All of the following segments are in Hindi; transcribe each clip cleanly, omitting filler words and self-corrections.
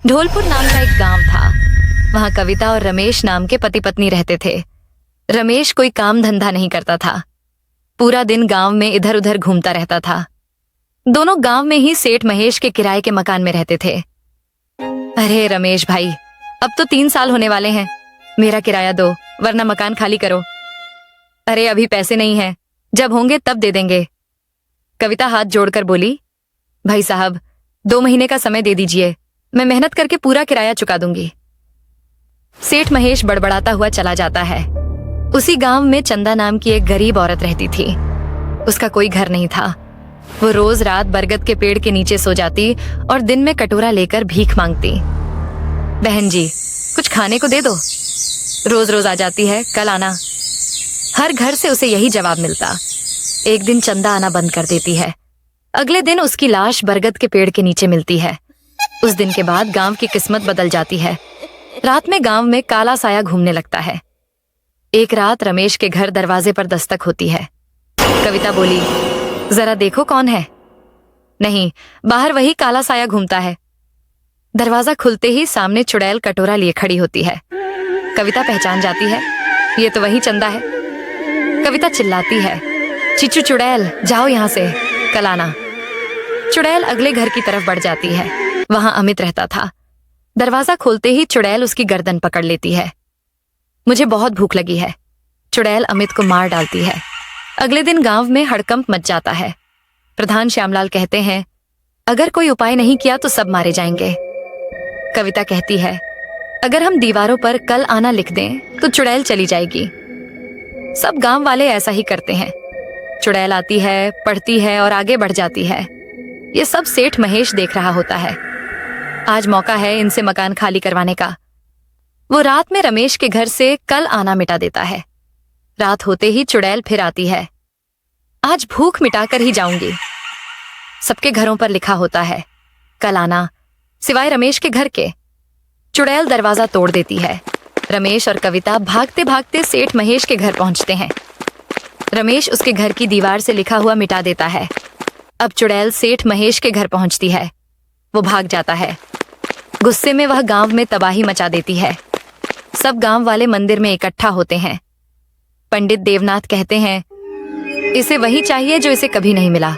ढोलपुर नाम का एक गांव था। वहां कविता और रमेश नाम के पति पत्नी रहते थे। रमेश कोई काम धंधा नहीं करता था, पूरा दिन गांव में इधर उधर घूमता रहता था। दोनों गांव में ही सेठ महेश के किराए के मकान में रहते थे। अरे रमेश भाई, अब तो 3 साल होने वाले हैं, मेरा किराया दो वरना मकान खाली करो। अरे अभी पैसे नहीं हैं, जब होंगे तब दे देंगे। कविता हाथ जोड़कर बोली, भाई साहब 2 महीने का समय दे दीजिए, मैं मेहनत करके पूरा किराया चुका दूंगी। सेठ महेश बड़बड़ाता हुआ चला जाता है। उसी गांव में चंदा नाम की एक गरीब औरत रहती थी। उसका कोई घर नहीं था। वो रोज रात बरगद के पेड़ के नीचे सो जाती और दिन में कटोरा लेकर भीख मांगती। बहन जी, कुछ खाने को दे दो। रोज रोज आ जाती है, कल आना। हर घर से उसे यही जवाब मिलता। एक दिन चंदा आना बंद कर देती है। अगले दिन उसकी लाश बरगद के पेड़ के नीचे मिलती है। उस दिन के बाद गांव की किस्मत बदल जाती है। रात में गांव में काला साया घूमने लगता है। एक रात रमेश के घर दरवाजे पर दस्तक होती है। कविता बोली, जरा देखो कौन है। नहीं, बाहर वही काला साया घूमता है। दरवाजा खुलते ही सामने चुड़ैल कटोरा लिए खड़ी होती है। कविता पहचान जाती है, ये तो वही चंदा है। कविता चिल्लाती है, चिचू चुड़ैल, जाओ यहां से, कल आना। चुड़ैल अगले घर की तरफ बढ़ जाती है। वहां अमित रहता था। दरवाजा खोलते ही चुड़ैल उसकी गर्दन पकड़ लेती है। मुझे बहुत भूख लगी है। चुड़ैल अमित को मार डालती है। अगले दिन गांव में हड़कंप मच जाता है। प्रधान श्यामलाल कहते हैं, अगर कोई उपाय नहीं किया तो सब मारे जाएंगे। कविता कहती है, अगर हम दीवारों पर कल आना लिख दें तो चुड़ैल चली जाएगी। सब गांव वाले ऐसा ही करते हैं। चुड़ैल आती है, पढ़ती है और आगे बढ़ जाती है। ये सब सेठ महेश देख रहा होता है। आज मौका है इनसे मकान खाली करवाने का। वो रात में रमेश के घर से कल आना मिटा देता है। रात होते ही चुड़ैल फिर आती है। आज भूख मिटाकर ही जाऊंगी। सबके घरों पर लिखा होता है, कल आना, सिवाय रमेश के घर के। चुड़ैल दरवाजा तोड़ देती है। रमेश और कविता भागते भागते सेठ महेश के घर पहुंचते हैं। रमेश उसके घर की दीवार से लिखा हुआ मिटा देता है। अब चुड़ैल सेठ महेश के घर पहुंचती है। वो भाग जाता है। गुस्से में वह गांव में तबाही मचा देती है। सब गांव वाले मंदिर में इकट्ठा होते हैं। पंडित देवनाथ कहते हैं, इसे वही चाहिए जो इसे कभी नहीं मिला,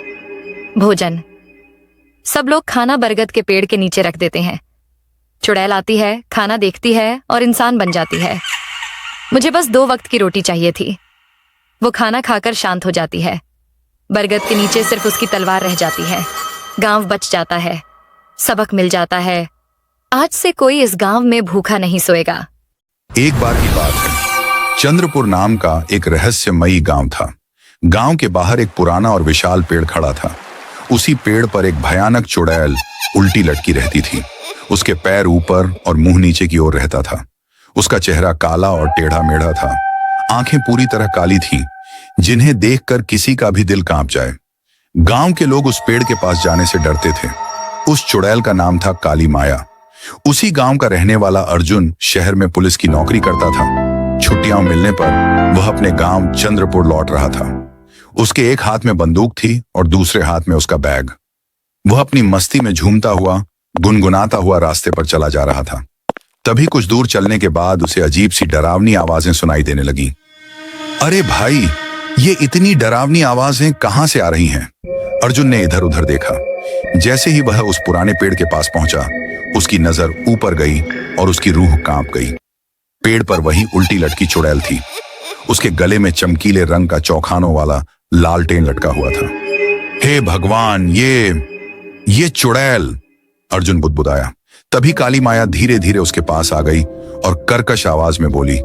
भोजन। सब लोग खाना बरगद के पेड़ के नीचे रख देते हैं। चुड़ैल आती है, खाना देखती है और इंसान बन जाती है। मुझे बस 2 वक्त की रोटी चाहिए थी। वो खाना खाकर शांत हो जाती है। बरगद के नीचे सिर्फ उसकी तलवार रह जाती है। गांव बच जाता है। सबक मिल जाता है, आज से कोई इस गांव में भूखा नहीं सोएगा। एक बार की बात है, चंद्रपुर नाम का एक रहस्यमयी गांव था। गांव के बाहर एक पुराना और विशाल पेड़ खड़ा था। उसी पेड़ पर एक भयानक चुड़ैल उल्टी लटकी रहती थी। उसके पैर ऊपर और मुंह नीचे की ओर रहता था। उसका चेहरा काला और टेढ़ा मेढ़ा था। आंखें पूरी तरह काली थीं, जिन्हें देखकर किसी का भी दिल कांप जाए। गांव के लोग उस पेड़ के पास जाने से डरते थे। उस चुड़ैल का नाम था काली माया। उसी गांव का रहने वाला अर्जुन शहर में पुलिस की नौकरी करता था। छुट्टियां मिलने पर वह अपने गांव चंद्रपुर लौट रहा था। उसके एक हाथ में बंदूक थी और दूसरे हाथ में उसका बैग। वह अपनी मस्ती में झूमता हुआ, गुनगुनाता हुआ रास्ते पर चला जा रहा था। तभी कुछ दूर चलने के बाद उसे अजीब सी डरावनी आवाजें सुनाई देने लगी। अरे भाई, ये इतनी डरावनी आवाजें कहां से आ रही हैं? अर्जुन ने इधर उधर देखा। जैसे ही वह उस पुराने पेड़ के पास पहुंचा, उसकी नजर ऊपर गई और उसकी रूह कांप गई। पेड़ पर वही उल्टी लटकी चुड़ैल थी। उसके गले में चमकीले रंग का चौखानों वाला लालटेन लटका हुआ था। हे भगवान, ये चुड़ैल, अर्जुन बुदबुदाया। तभी काली माया धीरे धीरे उसके पास आ गई और कर्कश आवाज में बोली,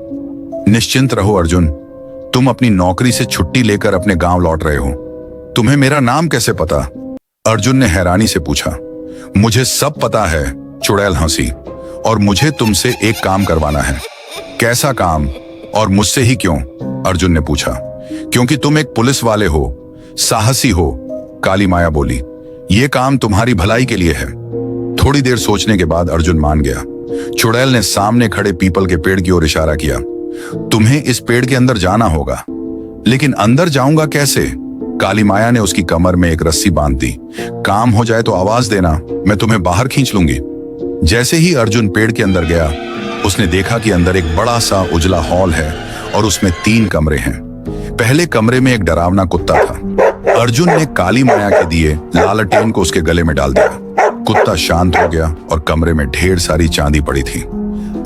निश्चिंत रहो अर्जुन, तुम अपनी नौकरी से छुट्टी लेकर अपने गांव लौट रहे हो। तुम्हें मेरा नाम कैसे पता? अर्जुन ने हैरानी से पूछा। मुझे सब पता है, चुड़ैल हंसी, और मुझे तुमसे एक काम करवाना है। कैसा काम और मुझसे ही क्यों? अर्जुन ने पूछा। क्योंकि तुम एक पुलिस वाले हो, साहसी हो, काली माया बोली। ये काम तुम्हारी भलाई के लिए है। थोड़ी देर सोचने के बाद अर्जुन मान गया। चुड़ैल ने सामने खड़े पीपल के पेड़ की ओर इशारा किया। तुम्हें इस पेड़ के अंदर जाना होगा। लेकिन अंदर जाऊंगा कैसे? काली माया ने उसकी कमर में एक रस्सी बांध दी। काम हो जाए तो आवाज देना, मैं तुम्हें बाहर खींच लूंगी। जैसे ही अर्जुन पेड़ के अंदर गया, उसने देखा कि अंदर एक बड़ा सा उजला हॉल है और उसमें 3 कमरे हैं। पहले कमरे में एक डरावना कुत्ता था। अर्जुन ने काली माया के दिए लालटेन को उसके गले में डाल दिया। कुत्ता शांत हो गया और कमरे में ढेर सारी चांदी पड़ी थी।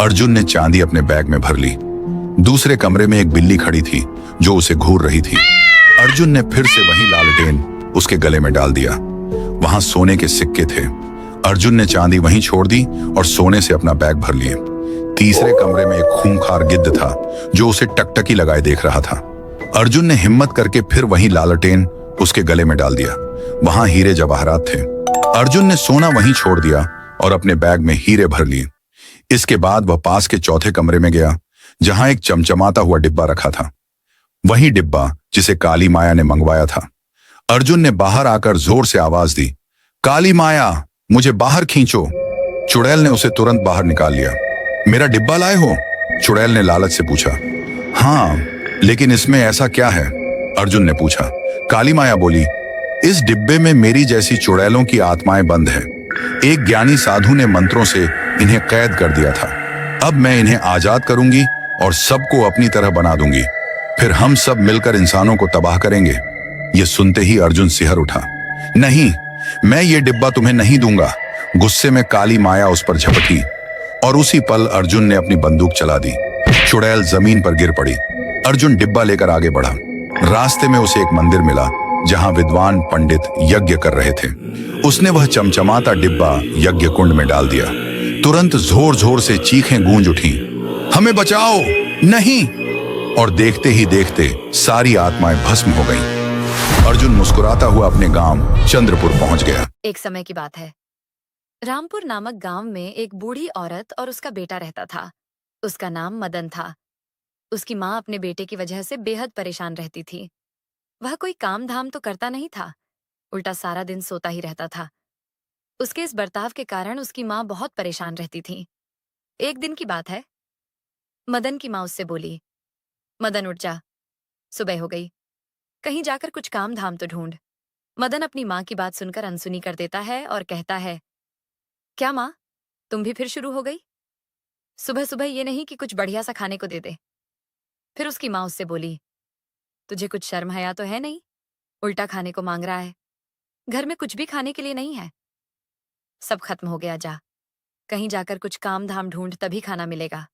अर्जुन ने चांदी अपने बैग में भर ली। दूसरे कमरे में एक बिल्ली खड़ी थी जो उसे घूर रही थी। अर्जुन ने फिर से वही लालटेन उसके गले में डाल दिया। वहां सोने के सिक्के थे। अर्जुन ने चांदी वहीं छोड़ दी और सोने से अपना बैग भर लिए। तीसरे कमरे में एक खूंखार गिद्ध था जो उसे टकटकी लगाए देख रहा था। अर्जुन ने हिम्मत करके फिर वहीं लालटेन उसके गले में डाल दिया। वहां हीरे जवाहरात थे। अर्जुन ने सोना वहीं छोड़ दिया और अपने बैग में हीरे भर लिए। इसके बाद वह पास के चौथे कमरे में गया जहां एक चमचमाता हुआ डिब्बा रखा था। वही डिब्बा जिसे काली माया ने मंगवाया था। अर्जुन ने बाहर आकर जोर से आवाज दी, काली माया, मुझे बाहर खींचो। चुड़ैल ने उसे तुरंत बाहर निकाल लिया। मेरा डिब्बा लाए हो? चुड़ैल ने लालच से पूछा। हाँ, लेकिन इसमें ऐसा क्या है? अर्जुन ने पूछा। काली माया बोली, इस डिब्बे में मेरी जैसी चुड़ैलों की आत्माएं बंद हैं। एक ज्ञानी साधु ने मंत्रों से इन्हें कैद कर दिया था। अब मैं इन्हें आजाद करूंगी और सबको अपनी तरह बना दूंगी। फिर हम सब मिलकर इंसानों को तबाह करेंगे। यह सुनते ही अर्जुन सिहर उठा। नहीं, मैं ये डिब्बा तुम्हें नहीं दूंगा। गुस्से में काली माया उस पर झपटी और उसी पल अर्जुन ने अपनी बंदूक चला दी। चुड़ैल जमीन पर गिर पड़ी। अर्जुन डिब्बा लेकर आगे बढ़ा। रास्ते में उसे एक मंदिर मिला जहां विद्वान पंडित यज्ञ कर रहे थे। उसने वह चमचमाता डिब्बा यज्ञ कुंड में डाल दिया। तुरंत जोर जोर से चीखें गूंज उठी, हमें बचाओ, नहीं! और देखते ही देखते सारी आत्माएं भस्म हो गईं। अर्जुन मुस्कुराता हुआ अपने गांव चंद्रपुर पहुंच गया। एक समय की बात है। रामपुर नामक गांव में एक बूढ़ी औरत और उसका बेटा रहता था। उसका नाम मदन था। उसकी माँ अपने बेटे की वजह से बेहद परेशान रहती थी। वह कोई काम धाम तो करता नहीं था, उल्टा सारा दिन सोता ही रहता था। उसके इस बर्ताव के कारण उसकी माँ बहुत परेशान रहती थी। एक दिन की बात है। मदन की माँ उससे बोली, मदन उठ जा, सुबह हो गई, कहीं जाकर कुछ काम धाम तो ढूंढ। मदन अपनी माँ की बात सुनकर अनसुनी कर देता है और कहता है, क्या माँ, तुम भी फिर शुरू हो गई? सुबह सुबह ये नहीं कि कुछ बढ़िया सा खाने को दे दे। फिर उसकी माँ उससे बोली, तुझे कुछ शर्म हया तो है नहीं? उल्टा खाने को मांग रहा है। घर में कुछ भी खाने के लिए नहीं है। सब खत्म हो गया, जा कहीं जाकर कुछ काम धाम ढूंढ, तभी खाना मिलेगा।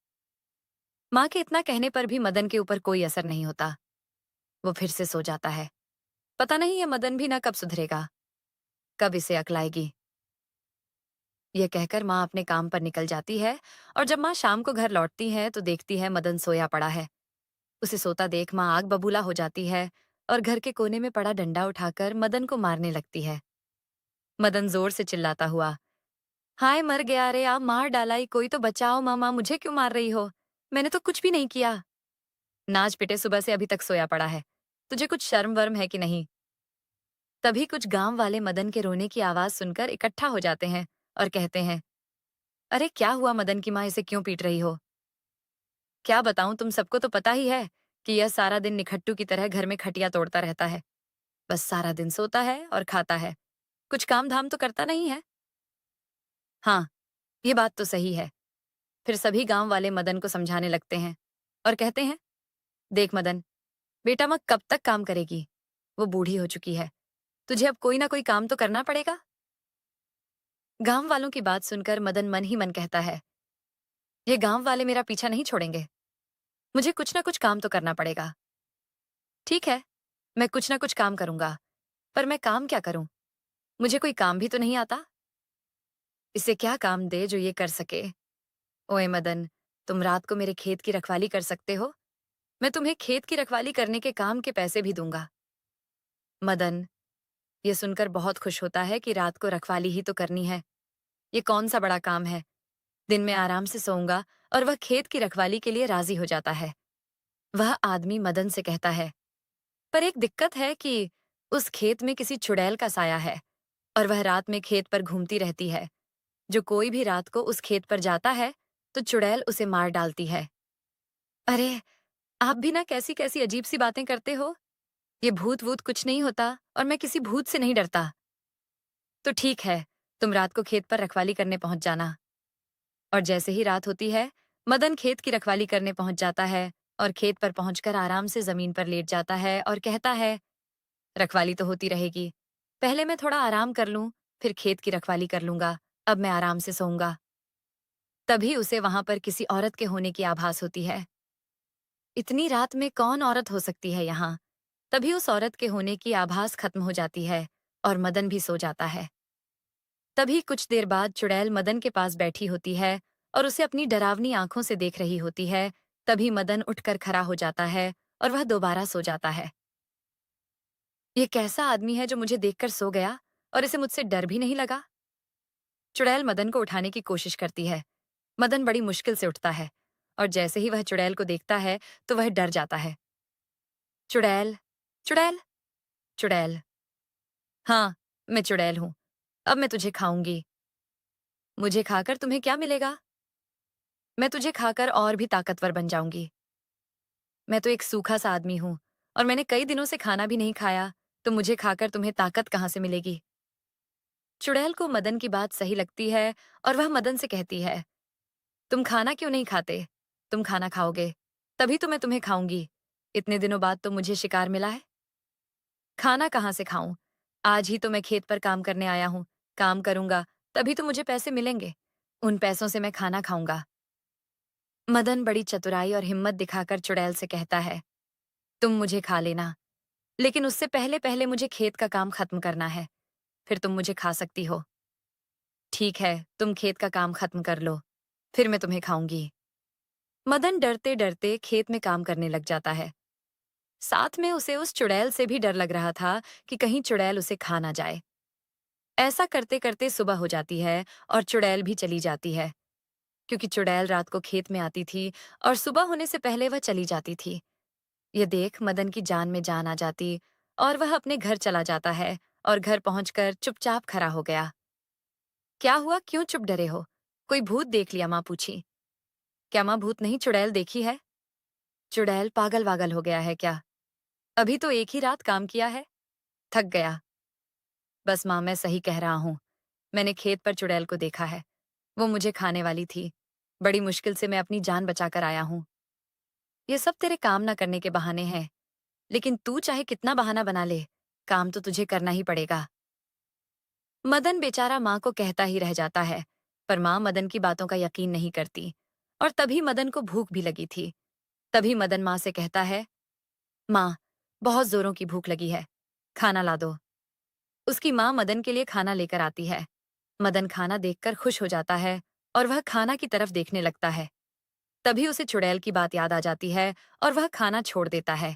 माँ के इतना कहने पर भी मदन के ऊपर कोई असर नहीं होता। वो फिर से सो जाता है। पता नहीं ये मदन भी ना कब सुधरेगा, कब इसे अक्ल आएगी। यह कहकर माँ अपने काम पर निकल जाती है और जब माँ शाम को घर लौटती है तो देखती है मदन सोया पड़ा है। उसे सोता देख माँ आग बबूला हो जाती है और घर के कोने में पड़ा डंडा उठाकर मदन को मारने लगती है। मदन जोर से चिल्लाता हुआ, हाय मर गया रे, आप मार डाला ही, कोई तो बचाओ मामा, मुझे क्यों मार रही हो? मैंने तो कुछ भी नहीं किया। नाच पिटे सुबह से अभी तक सोया पड़ा है, तुझे कुछ शर्म वर्म है कि नहीं? तभी कुछ गांव वाले मदन के रोने की आवाज सुनकर इकट्ठा हो जाते हैं और कहते हैं, अरे क्या हुआ मदन की माँ, इसे क्यों पीट रही हो? क्या बताऊं, तुम सबको तो पता ही है कि यह सारा दिन निखट्टू की तरह घर में खटिया तोड़ता रहता है। बस सारा दिन सोता है और खाता है, कुछ काम धाम तो करता नहीं है। हाँ, ये बात तो सही है। फिर सभी गांव वाले मदन को समझाने लगते हैं और कहते हैं, देख मदन, बेटा माँ कब तक काम करेगी? वो बूढ़ी हो चुकी है, तुझे अब कोई ना कोई काम तो करना पड़ेगा। गांव वालों की बात सुनकर मदन मन ही मन कहता है, ये गांव वाले मेरा पीछा नहीं छोड़ेंगे, मुझे कुछ ना कुछ काम तो करना पड़ेगा। ठीक है, मैं कुछ ना कुछ काम करूंगा, पर मैं काम क्या करूं? मुझे कोई काम भी तो नहीं आता। इसे क्या काम दे जो ये कर सके? ओए मदन, तुम रात को मेरे खेत की रखवाली कर सकते हो, मैं तुम्हें खेत की रखवाली करने के काम के पैसे भी दूंगा। मदन ये सुनकर बहुत खुश होता है कि रात को रखवाली ही तो करनी है। ये कौन सा बड़ा काम है, दिन में आराम से सोऊंगा, और वह खेत की रखवाली के लिए राजी हो जाता है। वह आदमी मदन से कहता है, पर एक दिक्कत है कि उस खेत में किसी चुड़ैल का साया है और वह रात में खेत पर घूमती रहती है। जो कोई भी रात को उस खेत पर जाता है तो चुड़ैल उसे मार डालती है। अरे, आप भी ना कैसी कैसी अजीब सी बातें करते हो। ये भूत वूत कुछ नहीं होता और मैं किसी भूत से नहीं डरता। तो ठीक है, तुम रात को खेत पर रखवाली करने पहुंच जाना। और जैसे ही रात होती है, मदन खेत की रखवाली करने पहुंच जाता है और खेत पर पहुंचकर आराम से जमीन पर लेट जाता है और कहता है, रखवाली तो होती रहेगी, पहले मैं थोड़ा आराम कर लूं, फिर खेत की रखवाली कर लूंगा, अब मैं आराम से सोऊंगा। तभी उसे वहां पर किसी औरत के होने की आभास होती है। इतनी रात में कौन औरत हो सकती है यहाँ? तभी उस औरत के होने की आभास खत्म हो जाती है और मदन भी सो जाता है। तभी कुछ देर बाद चुड़ैल मदन के पास बैठी होती है और उसे अपनी डरावनी आंखों से देख रही होती है। तभी मदन उठकर खड़ा हो जाता है और वह दोबारा सो जाता है। ये कैसा आदमी है जो मुझे देखकर सो गया और इसे मुझसे डर भी नहीं लगा? चुड़ैल मदन को उठाने की कोशिश करती है। मदन बड़ी मुश्किल से उठता है और जैसे ही वह चुड़ैल को देखता है तो वह डर जाता है। चुड़ैल, चुड़ैल, चुड़ैल। हाँ, मैं चुड़ैल हूं। अब मैं तुझे खाऊंगी। मुझे खाकर तुम्हें क्या मिलेगा? मैं तुझे खाकर और भी ताकतवर बन जाऊंगी। मैं तो एक सूखा सा आदमी हूं और मैंने कई दिनों से खाना भी नहीं खाया, तो मुझे खाकर तुम्हें ताकत कहां से मिलेगी? चुड़ैल को मदन की बात सही लगती है और वह मदन से कहती है, तुम खाना क्यों नहीं खाते? तुम खाना खाओगे, तभी तो मैं तुम्हें खाऊंगी। इतने दिनों बाद तो मुझे शिकार मिला है। खाना कहाँ से खाऊं? आज ही तो मैं खेत पर काम करने आया हूं। काम करूंगा, तभी तो मुझे पैसे मिलेंगे। उन पैसों से मैं खाना खाऊंगा। मदन बड़ी चतुराई और हिम्मत दिखाकर चुड़ैल से कहता है, तुम मुझे खा लेना, लेकिन उससे पहले पहले मुझे खेत का काम खत्म करना है, फिर तुम मुझे खा सकती हो। ठीक है, तुम खेत का काम खत्म कर लो, फिर मैं तुम्हें खाऊंगी। मदन डरते डरते खेत में काम करने लग जाता है। साथ में उसे उस चुड़ैल से भी डर लग रहा था कि कहीं चुड़ैल उसे खा ना जाए। ऐसा करते करते सुबह हो जाती है और चुड़ैल भी चली जाती है, क्योंकि चुड़ैल रात को खेत में आती थी और सुबह होने से पहले वह चली जाती थी। ये देख मदन की जान में जान आ जाती और वह अपने घर चला जाता है और घर पहुंचकर चुपचाप खड़ा हो गया। क्या हुआ, क्यों चुप डरे हो? कोई भूत देख लिया? माँ पूछी। क्या माँ भूत नहीं, चुड़ैल देखी है। चुड़ैल पागल वागल हो गया है क्या? अभी तो एक ही रात काम किया है, थक गया। बस माँ, मैं सही कह रहा हूँ। मैंने खेत पर चुड़ैल को देखा है, वो मुझे खाने वाली थी। बड़ी मुश्किल से मैं अपनी जान बचाकर आया हूँ। ये सब तेरे काम ना करने के बहाने हैं, लेकिन तू चाहे कितना बहाना बना ले, काम तो तुझे करना ही पड़ेगा। मदन बेचारा माँ को कहता ही रह जाता है, पर माँ मदन की बातों का यकीन नहीं करती। और तभी मदन को भूख भी लगी थी। तभी मदन माँ से कहता है, माँ, बहुत जोरों की भूख लगी है, खाना ला दो। उसकी माँ मदन के लिए खाना लेकर आती है। मदन खाना देखकर खुश हो जाता है और वह खाना की तरफ देखने लगता है। तभी उसे चुड़ैल की बात याद आ जाती है और वह खाना छोड़ देता है।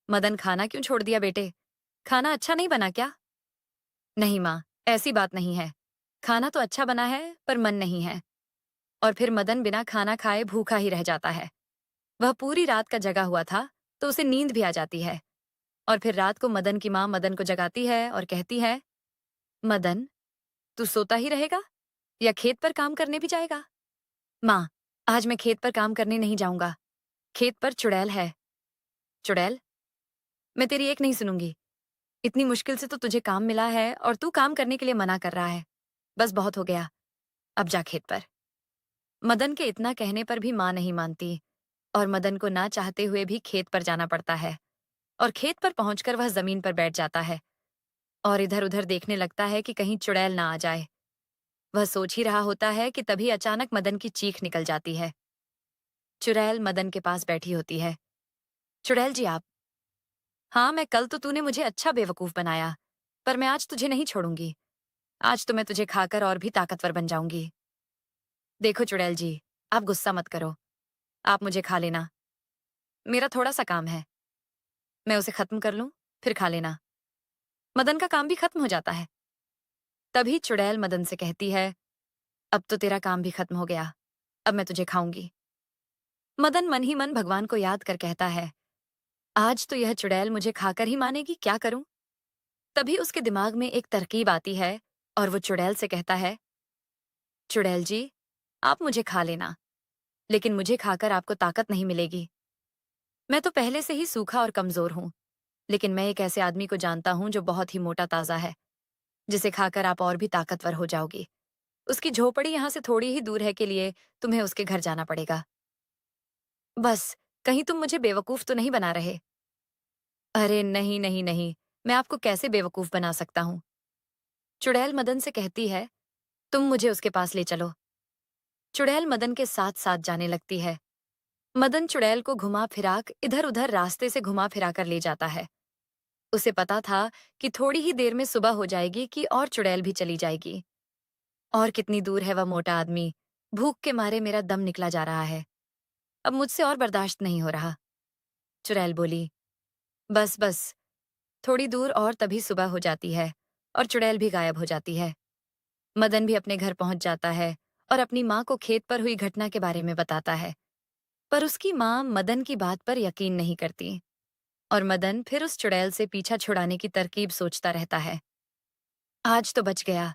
मदन, खाना क्यों छोड़ दिया बेटे? खाना अच्छा नहीं बना क्या? नहीं माँ, ऐसी बात नहीं है। खाना तो अच्छा बना है, पर मन नहीं है। और फिर मदन बिना खाना खाए भूखा ही रह जाता है। वह पूरी रात का जगा हुआ था, तो उसे नींद भी आ जाती है। और फिर रात को मदन की माँ मदन को जगाती है और कहती है, मदन, तू सोता ही रहेगा या खेत पर काम करने भी जाएगा? माँ, आज मैं खेत पर काम करने नहीं जाऊंगा। खेत पर चुड़ैल है। चुड़ैल? मैं तेरी एक नहीं सुनूंगी। इतनी मुश्किल से तो तुझे काम मिला है और तू काम करने के लिए मना कर रहा है। बस बहुत हो गया, अब जा खेत पर। मदन के इतना कहने पर भी माँ नहीं मानती और मदन को ना चाहते हुए भी खेत पर जाना पड़ता है। और खेत पर पहुंचकर वह जमीन पर बैठ जाता है और इधर उधर देखने लगता है कि कहीं चुड़ैल ना आ जाए। वह सोच ही रहा होता है कि तभी अचानक मदन की चीख निकल जाती है। चुड़ैल मदन के पास बैठी होती है। चुड़ैल जी, आप? हाँ, मैं कल तो तूने मुझे अच्छा बेवकूफ बनाया, पर मैं आज तुझे नहीं छोड़ूंगी। आज तो मैं तुझे खाकर और भी ताकतवर बन जाऊंगी। देखो चुड़ैल जी, आप गुस्सा मत करो। आप मुझे खा लेना। मेरा थोड़ा सा काम है, मैं उसे खत्म कर लूं, फिर खा लेना। मदन का काम भी खत्म हो जाता है। तभी चुड़ैल मदन से कहती है, अब तो तेरा काम भी खत्म हो गया, अब मैं तुझे खाऊंगी। मदन मन ही मन भगवान को याद कर कहता है, आज तो यह चुड़ैल मुझे खाकर ही मानेगी, क्या करूं? तभी उसके दिमाग में एक तरकीब आती है और वो चुड़ैल से कहता है, चुड़ैल जी, आप मुझे खा लेना, लेकिन मुझे खाकर आपको ताकत नहीं मिलेगी। मैं तो पहले से ही सूखा और कमजोर हूं, लेकिन मैं एक ऐसे आदमी को जानता हूं जो बहुत ही मोटा ताजा है, जिसे खाकर आप और भी ताकतवर हो जाओगी। उसकी झोपड़ी यहाँ से थोड़ी ही दूर है के लिए तुम्हें उसके घर जाना पड़ेगा। बस, कहीं तुम मुझे बेवकूफ तो नहीं बना रहे? अरे नहीं नहीं नहीं, मैं आपको कैसे बेवकूफ बना सकता हूँ? चुड़ैल मदन से कहती है, तुम मुझे उसके पास ले चलो। चुड़ैल मदन के साथ साथ जाने लगती है। मदन चुड़ैल को घुमा फिराक इधर उधर रास्ते से घुमा फिरा कर ले जाता है। उसे पता था कि थोड़ी ही देर में सुबह हो जाएगी कि और चुड़ैल भी चली जाएगी। और कितनी दूर है वह मोटा आदमी? भूख के मारे मेरा दम निकला जा रहा है। अब मुझसे और बर्दाश्त नहीं हो रहा। चुड़ैल बोली, बस बस, थोड़ी दूर और तभी सुबह हो जाती है और चुड़ैल भी गायब हो जाती है। मदन भी अपने घर पहुंच जाता है और अपनी माँ को खेत पर हुई घटना के बारे में बताता है। पर उसकी माँ मदन की बात पर यकीन नहीं करती और मदन फिर उस चुड़ैल से पीछा छुड़ाने की तरकीब सोचता रहता है। आज तो बच गया,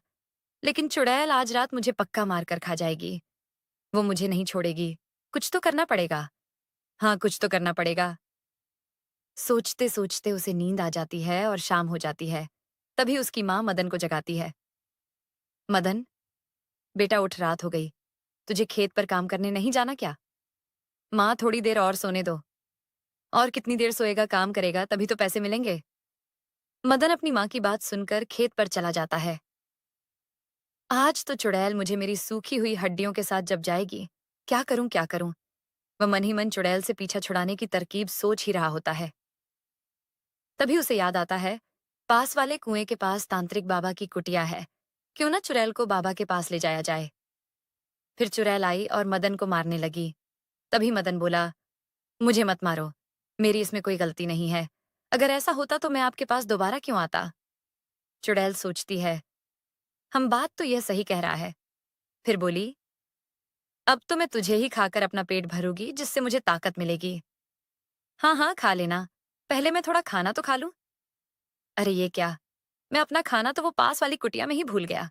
लेकिन चुड़ैल आज रात मुझे पक्का मार कर खा जाएगी। वो मुझे नहीं छोड़ेगी। कुछ तो करना पड़ेगा। हाँ, कुछ तो करना पड़ेगा। सोचते सोचते उसे नींद आ जाती है और शाम हो जाती है। तभी उसकी माँ मदन को जगाती है। मदन, बेटा उठ, रात हो गई। तुझे खेत पर काम करने नहीं जाना क्या? माँ, थोड़ी देर और सोने दो। और कितनी देर सोएगा, काम करेगा तभी तो पैसे मिलेंगे। मदन अपनी माँ की बात सुनकर खेत पर चला जाता है। आज तो चुड़ैल मुझे मेरी सूखी हुई हड्डियों के साथ जब जाएगी। क्या करूं क्या करूं? वह मन ही मन चुड़ैल से पीछा छुड़ाने की तरकीब सोच ही रहा होता है। तभी उसे याद आता है, पास वाले कुएं के पास तांत्रिक बाबा की कुटिया है। क्यों ना चुड़ैल को बाबा के पास ले जाया जाए। फिर चुड़ैल आई और मदन को मारने लगी। तभी मदन बोला, मुझे मत मारो, मेरी इसमें कोई गलती नहीं है। अगर ऐसा होता तो मैं आपके पास दोबारा क्यों आता? चुड़ैल सोचती है, हम बात तो यह सही कह रहा है। फिर बोली, अब तो मैं तुझे ही खाकर अपना पेट भरूंगी, जिससे मुझे ताकत मिलेगी। हाँ हाँ, खा लेना, पहले मैं थोड़ा खाना तो खा लूं। अरे ये क्या, मैं अपना खाना तो वो पास वाली कुटिया में ही भूल गया।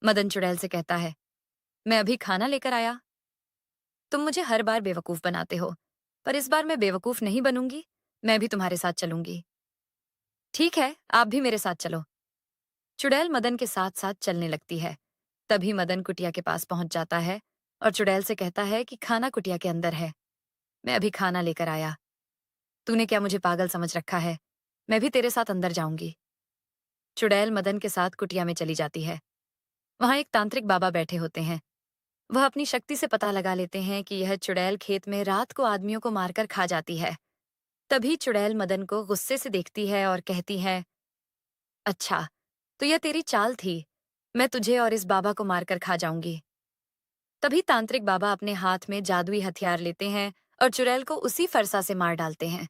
मदन चुड़ैल से कहता है, मैं अभी खाना लेकर आया। तुम मुझे हर बार बेवकूफ बनाते हो, पर इस बार मैं बेवकूफ नहीं बनूंगी। मैं भी तुम्हारे साथ चलूंगी। ठीक है, आप भी मेरे साथ चलो। चुड़ैल मदन के साथ साथ चलने लगती है। तभी मदन कुटिया के पास पहुंच जाता है और चुड़ैल से कहता है कि खाना कुटिया के अंदर है। मैं अभी खाना लेकर आया। तूने क्या मुझे पागल समझ रखा है? मैं भी तेरे साथ अंदर जाऊंगी। चुड़ैल मदन के साथ कुटिया में चली जाती है। वहां एक तांत्रिक बाबा बैठे होते हैं। वह अपनी शक्ति से पता लगा लेते हैं कि यह चुड़ैल खेत में रात को आदमियों को मारकर खा जाती है। तभी चुड़ैल मदन को गुस्से से देखती है और कहती है, अच्छा, तो यह तेरी चाल थी। मैं तुझे और इस बाबा को मारकर खा जाऊंगी। तभी तांत्रिक बाबा अपने हाथ में जादुई हथियार लेते हैं और चुड़ैल को उसी फरसा से मार डालते हैं।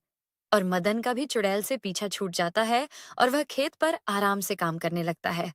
और मदन का भी चुड़ैल से पीछा छूट जाता है और वह खेत पर आराम से काम करने लगता है।